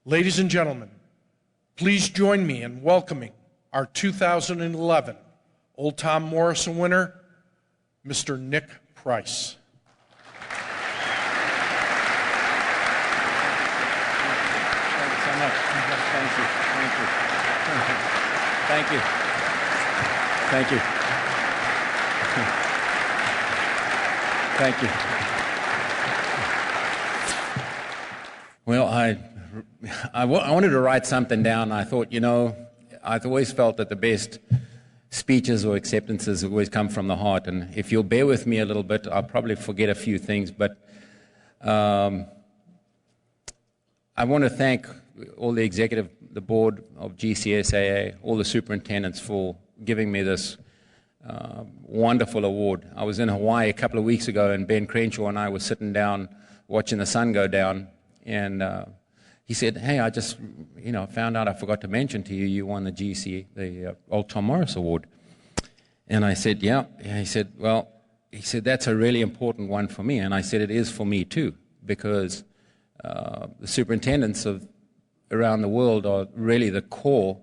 Ladies and gentlemen, please join me in welcoming our 2011 Old Tom Morrison winner, Mr. Nick Price. Thank you so much. Thank you. Thank you. Thank you. Thank you. Well, I wanted to write something down. I thought, I've always felt that the best speeches or acceptances always come from the heart. And if you'll bear with me a little bit, I'll probably forget a few things. But I want to thank all the board of GCSAA, all the superintendents for giving me this wonderful award. I was in Hawaii a couple of weeks ago, and Ben Crenshaw and I were sitting down watching the sun go down, and he said, "Hey, I just, found out I forgot to mention to you, you won the Old Tom Morris Award." And I said, "Yeah." And he said, that's a really important one for me. And I said, "It is for me too, because the superintendents around the world are really the core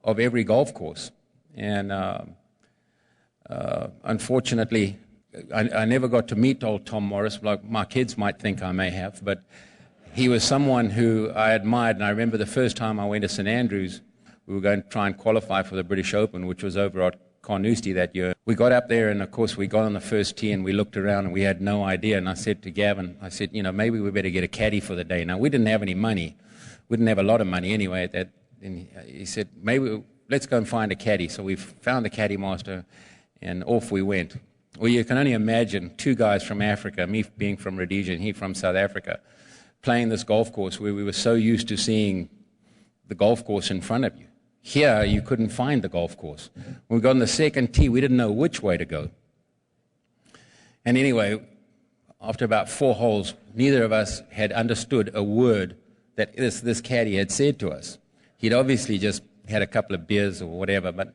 of every golf course." And unfortunately, I never got to meet Old Tom Morris, like my kids might think I may have, but he was someone who I admired. And I remember the first time I went to St Andrews, we were going to try and qualify for the British Open, which was over at Carnoustie that year. We got up there, and of course we got on the first tee, and we looked around, and we had no idea. And I said to Gavin, maybe we better get a caddy for the day. Now, we didn't have any money. We didn't have a lot of money anyway at that. And he said, let's go and find a caddy. So we found the caddy master, and off we went. Well, you can only imagine two guys from Africa, me being from Rhodesia and he from South Africa, playing this golf course where we were so used to seeing the golf course in front of you. Here, you couldn't find the golf course. When we got on the second tee, we didn't know which way to go. And anyway, after about 4 holes, neither of us had understood a word that this caddy had said to us. He'd obviously just had a couple of beers or whatever, but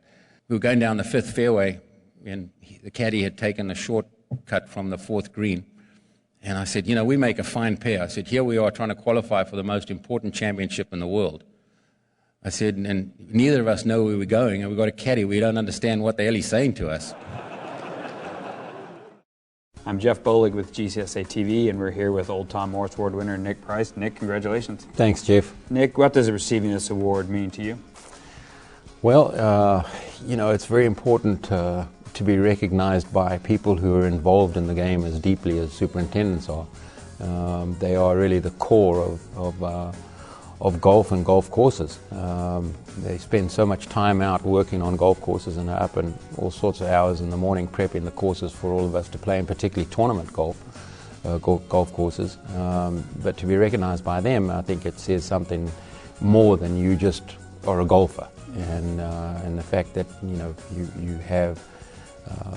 we were going down the 5th fairway, and the caddy had taken a shortcut from the 4th green. And I said, we make a fine pair. I said, here we are trying to qualify for the most important championship in the world. I said, and neither of us know where we're going, and we've got a caddy. We don't understand what the hell he's saying to us. I'm Jeff Bolig with GCSAA TV, and we're here with Old Tom Morris Award winner Nick Price. Nick, congratulations. Thanks, Jeff. Nick, what does receiving this award mean to you? Well, it's very important to be recognized by people who are involved in the game as deeply as superintendents are. They are really the core of golf and golf courses. They spend so much time out working on golf courses and are up in all sorts of hours in the morning prepping the courses for all of us to play, and particularly tournament golf courses. But to be recognized by them, I think it says something more than you just are a golfer. And the fact that you have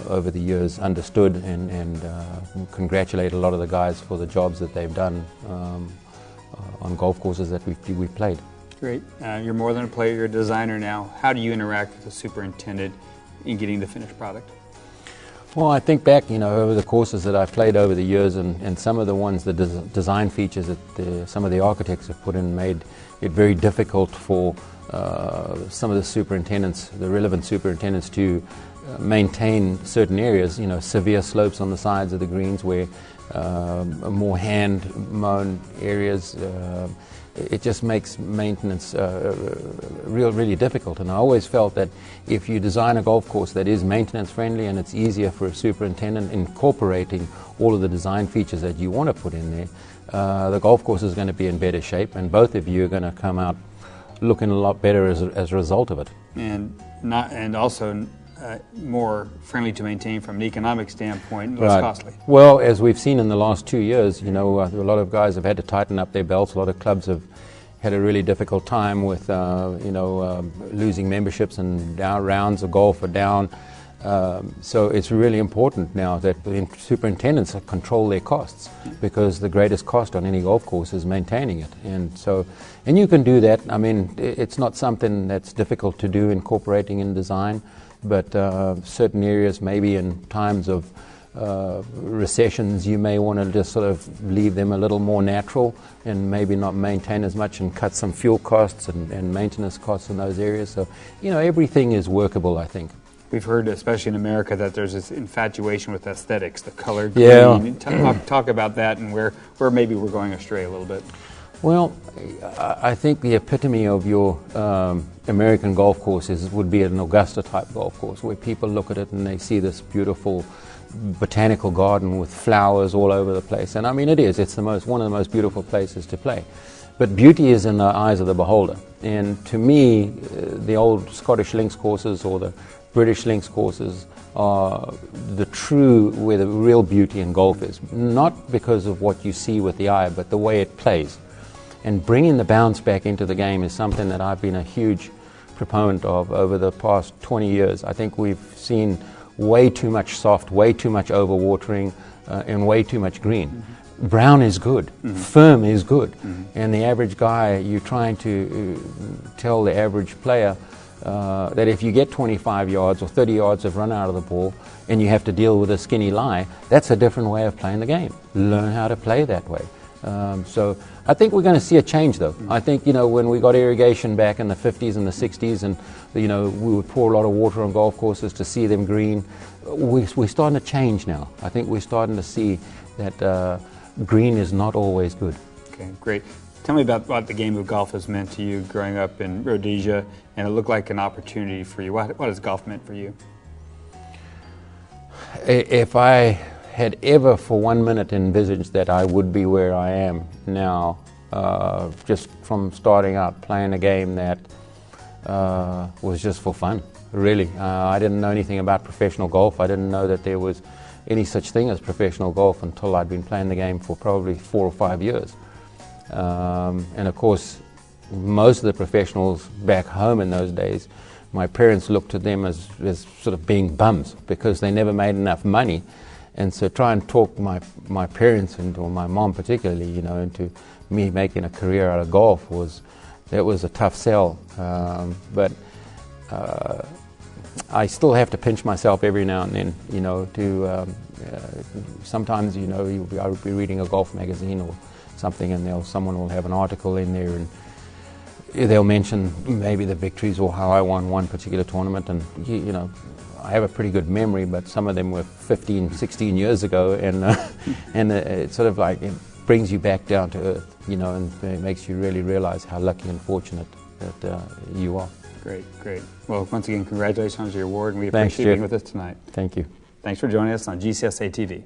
over the years understood and congratulate a lot of the guys for the jobs that they've done on golf courses that we've played. Great. You're more than a player, you're a designer now. How do you interact with the superintendent in getting the finished product? Well, I think back, over the courses that I've played over the years, and some of the ones, the design features that some of the architects have put in made it very difficult for some of the superintendents, the relevant superintendents, to maintain certain areas, severe slopes on the sides of the greens where more hand-mown areas. It just makes maintenance really difficult. And I always felt that if you design a golf course that is maintenance friendly and it's easier for a superintendent incorporating all of the design features that you want to put in there, the golf course is going to be in better shape, and both of you are going to come out looking a lot better as a result of it. And also more friendly to maintain from an economic standpoint, less costly. Well, as we've seen in the last 2 years, a lot of guys have had to tighten up their belts. A lot of clubs have had a really difficult time with, losing memberships, and rounds of golf are down. So it's really important now that the superintendents control their costs, because the greatest cost on any golf course is maintaining it. And you can do that. I mean, it's not something that's difficult to do, incorporating in design, but certain areas, maybe in times of recessions, you may want to just sort of leave them a little more natural and maybe not maintain as much and cut some fuel costs and maintenance costs in those areas. So, you know, everything is workable, I think. We've heard, especially in America, that there's this infatuation with aesthetics, the color green. Yeah. Talk about that and where maybe we're going astray a little bit. Well, I think the epitome of your American golf courses would be an Augusta-type golf course, where people look at it and they see this beautiful botanical garden with flowers all over the place. And I mean, it's one of the most beautiful places to play. But beauty is in the eyes of the beholder. And to me, the old Scottish links courses or the British links courses are where the real beauty in golf is. Not because of what you see with the eye, but the way it plays. And bringing the bounce back into the game is something that I've been a huge proponent of over the past 20 years. I think we've seen way too much soft, way too much overwatering, and way too much green. Mm-hmm. Brown is good, firm is good, and the average guy, you're trying to tell the average player that if you get 25 yards or 30 yards of run out of the ball and you have to deal with a skinny lie, that's a different way of playing the game. Learn how to play that way. So I think we're going to see a change, though. I think, you know, when we got irrigation back in the 50s and the 60s and, you know, we would pour a lot of water on golf courses to see them green, we're starting to change now. I think we're starting to see that green is not always good. Okay, great. Tell me about what the game of golf has meant to you growing up in Rhodesia, and it looked like an opportunity for you. What has golf meant for you? If I had ever for 1 minute envisaged that I would be where I am now, just from starting out playing a game that was just for fun, really. I didn't know anything about professional golf. I didn't know that there was any such thing as professional golf until I'd been playing the game for probably 4 or 5 years. And of course, most of the professionals back home in those days, my parents looked at them as sort of being bums because they never made enough money. And so try and talk my parents into, or my mom particularly, you know, into me making a career out of golf was a tough sell. But I still have to pinch myself every now and then, you know, to sometimes, you know, I would be reading a golf magazine or something, and someone will have an article in there, and they'll mention maybe the victories or how I won one particular tournament, and you know, I have a pretty good memory, but some of them were 15, 16 years ago, and it's sort of like it brings you back down to earth, you know, and it makes you really realize how lucky and fortunate that you are. Great, great. Well, once again, congratulations on your award, and we Thanks, appreciate Jeff. being with us tonight. Thank you. Thanks for joining us on GCSAA TV.